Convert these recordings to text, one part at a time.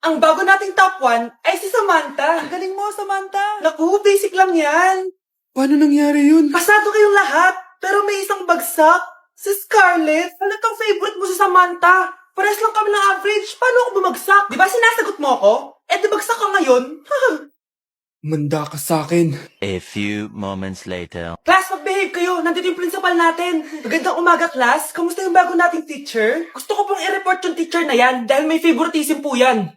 Ang bago nating top 1 ay si Samantha. Ang galing mo, Samantha. Naku, basic lang yan. Paano nangyari yun? Pasado kayong lahat, pero may isang bagsak. Si Scarlett, halatang favorite mo si Samantha. Pares lang kami ng average. Paano ako bumagsak? Di ba sinasagot mo ako? Eh di bagsak ka ngayon? Manda ka sa akin. A few moments later. Class, mag-behave kayo. Nandito yung principal natin. Magandang umaga, class. Kamusta yung bago nating teacher? Gusto ko pong i-report yung teacher na yan dahil may favoritism po yan.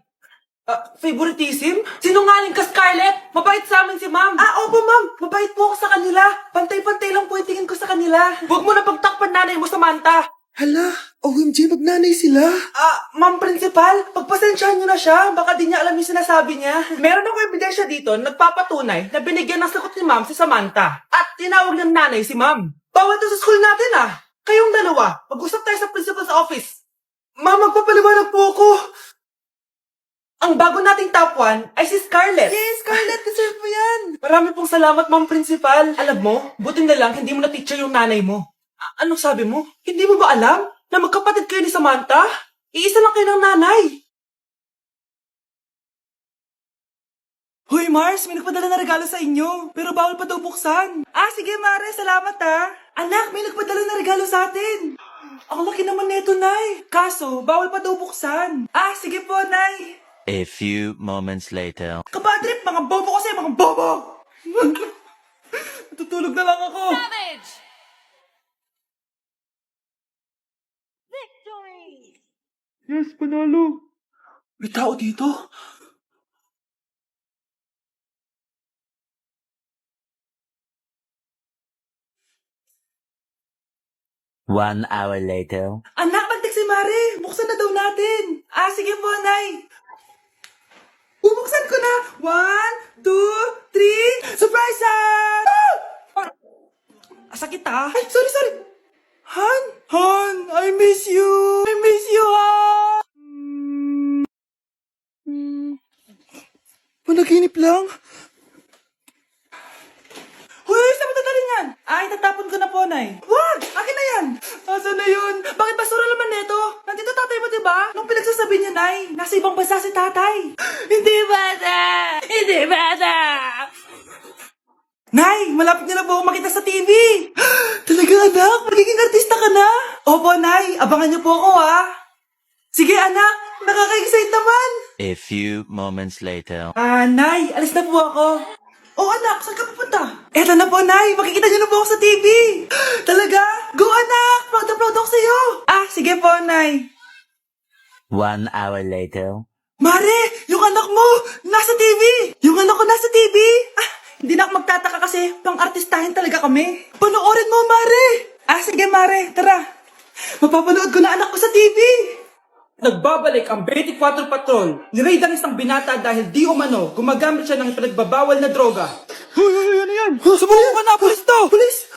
Favoritism? Sinungaling ka, Scarlett? Mabait sa amin si ma'am. Opo, ma'am. Mabait po ako sa kanila. Pantay-pantay lang po yung tingin ko sa kanila. Huwag mo na pagtakpan nanay mo, Samantha. Hala, OMG, magnanay sila. Ma'am Principal, pagpasensyahan niyo na siya. Baka di niya alam yung sinasabi niya. Meron ako ebidensya dito nagpapatunay na binigyan ng sagot ni ma'am si Samantha. At tinawag ng nanay si ma'am. Bawal to sa school natin Kayong dalawa, mag-usap tayo sa principal's office. Ma'am, magpapaliwanag po ako. Ang bago nating top 1 ay si Scarlett. Yes, Scarlett, deserve mo yan. Marami pong salamat, Ma'am Principal. Alam mo, buti na lang hindi mo na-teacher yung nanay mo. Anong sabi mo? Hindi mo ba alam na magkapatid kayo ni Samantha? Iisa lang kayo ng nanay. Hoy, Mars, may nagpadala na regalo sa inyo. Pero bawal pa daw buksan. Sige, Mare, salamat Anak, may nagpadala na regalo sa atin. Ang laki naman neto, Nay. Kaso, bawal pa daw buksan. Sige po, Nay. A few moments later. Kapadrip, mga bobo kasi, mga bobo! Tutulog na lang ako. Savage! Victory! Yes, panalo. May tao dito? One hour later. Anak, nagtek si Mare. Buksan na daw natin. Sige po, Nay. Bubuksan ko na. 1, 2, 3. Surprise! Sakit Ay, sorry. Han, I miss you. I miss you, Han. Panaginip lang. Hoy, saan mo dadalhin yan? Tatapon ko na po, Nay. Wag! Akin na yan! Asan na yun? Bakit basura naman neto? Nandito tatay mo, diba? Nung pinagsasabi niya, Nay, nasa ibang bansa si tatay. Hindi bata! Hindi bata! Nay, malapit na po ako makita sa TV. Talaga, anak? Magiging artista ka na? Opo, Nay. Abangan niyo po ako, Sige, anak. Nakaka-excite naman. A few moments later. Nay, alis na po ako. Anak, saan ka pupunta? Eto na po, Nay. Makikita niyo na po ako sa TV. Talaga? Go, anak! Proud na proud ako sa'yo. Sige po, Nay. 1 hour later. Mare, yung anak mo, nasa TV. Yung anak ko nasa TV. Hindi na ako magtataka kasi pang-artistahin talaga kami. Panoorin mo, Mare. Sige, Mare. Tara. Mapapanood ko na anak ko sa TV. Nagbabalik ang 24 Patrol. Niraid ang isang binata dahil di umano gumagamit siya ng pinagbabawal na droga. Hoy, ano yan? Subukan ka na, pulis to! Pulis!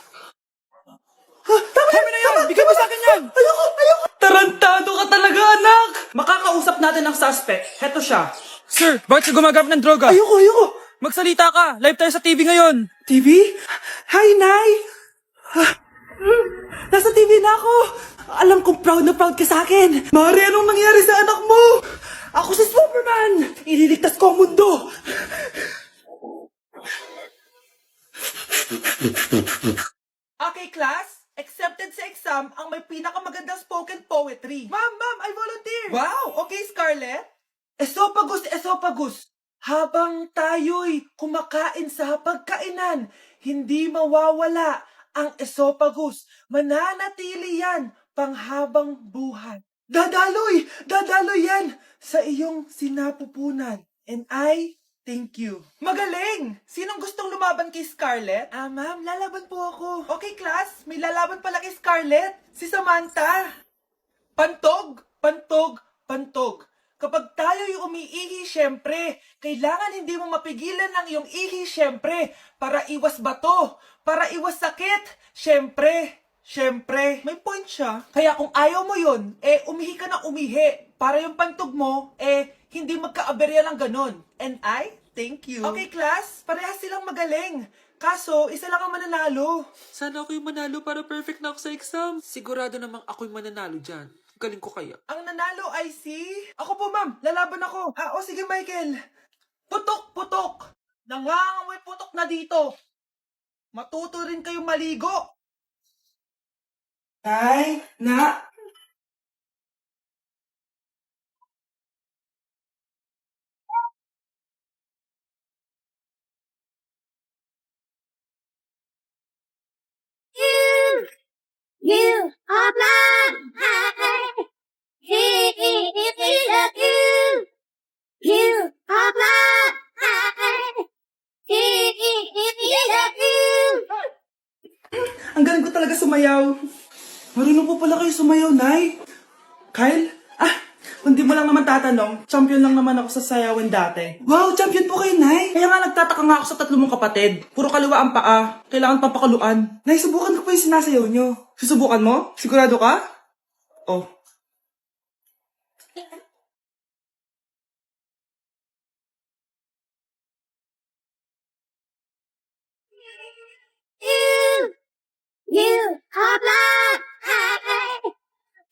Tama na yan! Bigyan mo sa akin yan! Ayoko! Tarantado ka talaga, anak! Makakausap natin ang suspect. Heto siya. Sir, bakit siya gumagamit ng droga? Ayoko! Magsalita ka! Live tayo sa TV ngayon! TV? Hi, Nay! Nasa TV na ako! Alam kong proud na proud ka sa akin! Mare, anong nangyari sa anak mo? Ako si Superman! Ililigtas ko ang mundo! Okay, class. Accepted sa exam ang may pinakamagandang spoken poetry. Ma'am, I volunteer! Wow! Okay, Scarlett. Esophagus. Habang tayo'y kumakain sa pagkainan, hindi mawawala ang esophagus. Mananatili yan panghabang buhay. Dadaloy yan sa iyong sinapupunan. And I thank you. Magaling! Sinong gustong lumaban kay Scarlett? Ma'am, lalaban po ako. Okay, class. May lalaban pala kay Scarlett. Si Samantha. Pantog. Kapag tayo'y umiihi, syempre, kailangan hindi mo mapigilan ang iyong ihi, syempre, para iwas bato, para iwas sakit, syempre, may point siya. Kaya kung ayaw mo yun, umihi ka na umihi, para yung pantog mo, hindi magkaaberya ng ganon. And I thank you. Okay, class, parehas silang magaling. Kaso, isa lang ang mananalo. Sana ako yung manalo para perfect na ako sa exam. Sigurado namang ako yung mananalo dyan. galing ko kaya. Ang nanalo ay si... Ako po, ma'am. Lalaban ako. Sige, Michael. Putok, putok. Nangangamoy putok na dito. Matuto rin kayong maligo. Ay, na... You are blind. He is you. You are blind. He is you. Ang galing ko talaga sumayaw. Marunong po pala kayo sumayaw, Nay. Kyle? Kung di mo lang naman tatanong, champion lang naman ako sa sayawan dati. Wow, champion po kayo, Nay. Kaya nga nagtataka nga ako sa tatlo mong kapatid. Puro kaliwa ang paa. Kailangan papakaluan. Nay, subukan ko pa yung sinasayaw nyo. Susubukan mo? Sigurado ka? Oh. You are blind.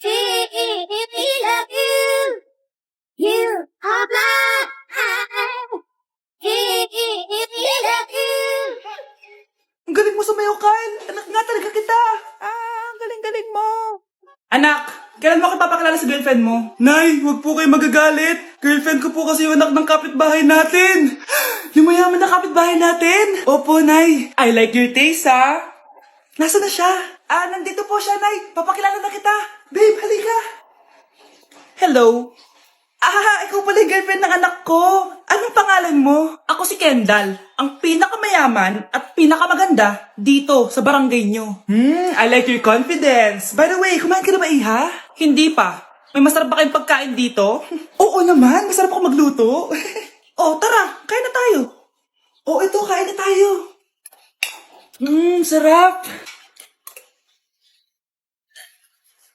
He is you. You are blind. He is you. Ang galing mo sumayaw, Kyle. Anak nga talaga kita. Ang galing-galing mo. Anak, kailan mo ako papakilala sa girlfriend mo? Nay, wag po kayo magagalit. Girlfriend ko po kasi yung anak ng kapitbahay natin. Yung mayaman na kapitbahay natin. Opo, Nay. I like your taste, ha? Nasaan na siya? Nandito po siya, Nay. Papakilala na kita. Babe, halika. Hello. Ikaw pala yung girlfriend ng anak ko. Anong pangalan mo? Ako si Kendall, ang pinakamayaman at pinakamaganda dito sa barangay nyo. I like your confidence. By the way, kumain ka na ba, Iha? Hindi pa. May masarap ba kayong pagkain dito? Oo naman, masarap ako magluto. Tara, kain na tayo. Ito, kain na tayo. Sarap.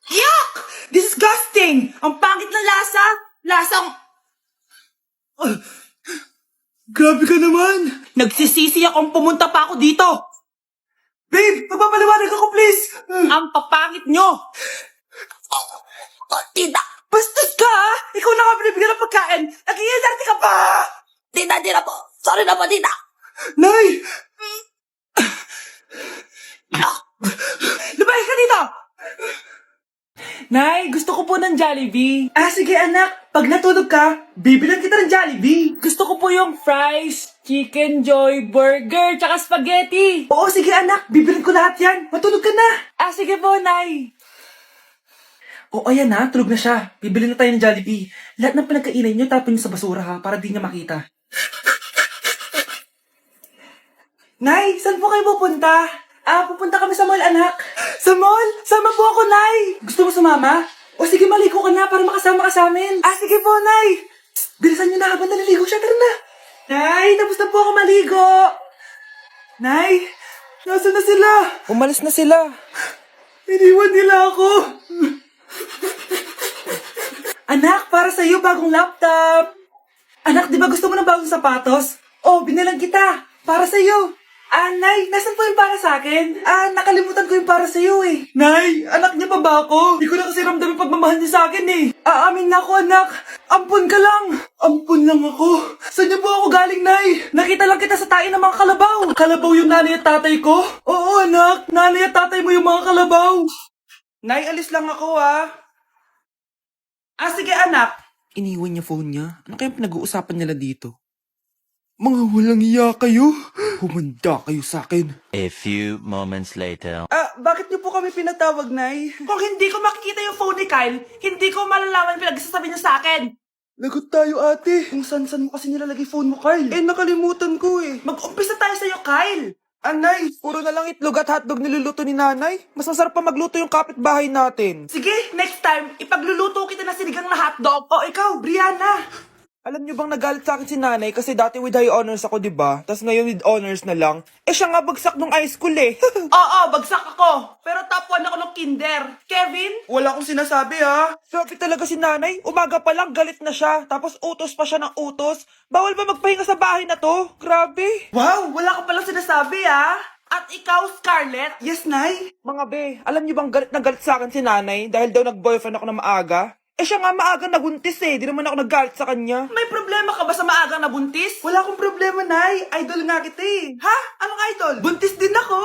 Yuck! Disgusting! Ang pangit na lasa! Lasang... Grabe ka naman! Nagsisisi akong pumunta pa ako dito! Babe, magpapaliwanag ako, please! Ang papangit nyo! Tita! Bastos ka, ha? Ikaw na nga binibigyan ng pagkain! Nag-iinarte ka pa! Tita po! Sorry na po, tita! Nay! Lumayas ka dito! Nay, gusto ko po ng Jollibee. Sige anak, pag natulog ka, bibilan kita ng Jollibee. Gusto ko po yung fries, chicken joy, burger, tsaka spaghetti. Oo, sige anak, bibilan ko lahat yan. Matulog ka na. Sige po, Nay. Ayan na, tulog na siya. Bibilin na tayo ng Jollibee. Lahat ng pinagkainan niyo, tapon niyo sa basura ha, para di niya makita. Nay, saan po kayo pupunta? Pupunta kami sa mall, anak. Sa mall? Sama po ako, Nay. Gusto mo sumama? Sige, maligo ka na para makasama ka sa amin. Sige po, Nay. Bilisan niyo na habang naliligo siya. Tara na. Nay, tapos na po ako maligo. Nay, nasaan na sila? Umalis na sila. Iniwan nila ako. Anak, para sa'yo bagong laptop. Anak, di ba gusto mo ng bagong sapatos? Binilang kita. Para sa'yo. Nay, nasan po yung para sa akin? Nakalimutan ko yung para sa'yo eh. Nay, anak niya pa ba ako? Hindi ko na kasi ramdam yung pagmamahal niya sa akin eh. Aamin na ako, anak. Ampun ka lang. Ampun lang ako. Saan niyo po ako galing, Nay? Nakita lang kita sa tain ng mga kalabaw. Kalabaw yung nanay at tatay ko? Oo, anak. Nanay at tatay mo yung mga kalabaw. Nay, alis lang ako, sige, anak. Iniwan niya phone niya. Ano kayang pinag-uusapan nila dito? Mga walang iya kayo. Humanda kayo sa akin. A few moments later. Bakit niyo po kami pinatawag, Nay? Kung hindi ko makikita yung phone ni Kyle, hindi ko malalaman pinagsasabi niyo sa akin. Lagot tayo, ate. Kung san-san mo kasi nilalagay phone mo, Kyle. Nakalimutan ko eh. Mag-umpisa tayo sa'yo, Kyle. Anay, puro na lang itlog at hotdog niluluto ni nanay. Mas masarap pa magluto yung kapitbahay natin. Sige, next time, ipagluluto kita ng sinigang na hotdog. Ikaw, Brianna. Alam niyo bang nagalit sa akin si nanay kasi dati with high honors ako, di ba? Tapos ngayon with honors na lang. Siya nga bagsak nung high school eh. Oo, bagsak ako. Pero top 1 ako ng kinder. Kevin? Wala akong sinasabi ha. Sabi talaga si nanay, umaga pa lang galit na siya. Tapos utos pa siya ng utos. Bawal ba magpahinga sa bahay na to? Grabe. Wow, wala ka palang sinasabi At ikaw, Scarlett? Yes, Nay. Mga be, alam niyo bang galit na galit sa akin si nanay dahil daw nag-boyfriend ako na maaga? Eh siya nga maaga nabuntis eh, di naman ako naggalit sa kanya. May problema ka ba sa maagang nabuntis? Wala akong problema, Nay. Idol nga kita eh. Ha? Anong idol? Buntis din ako.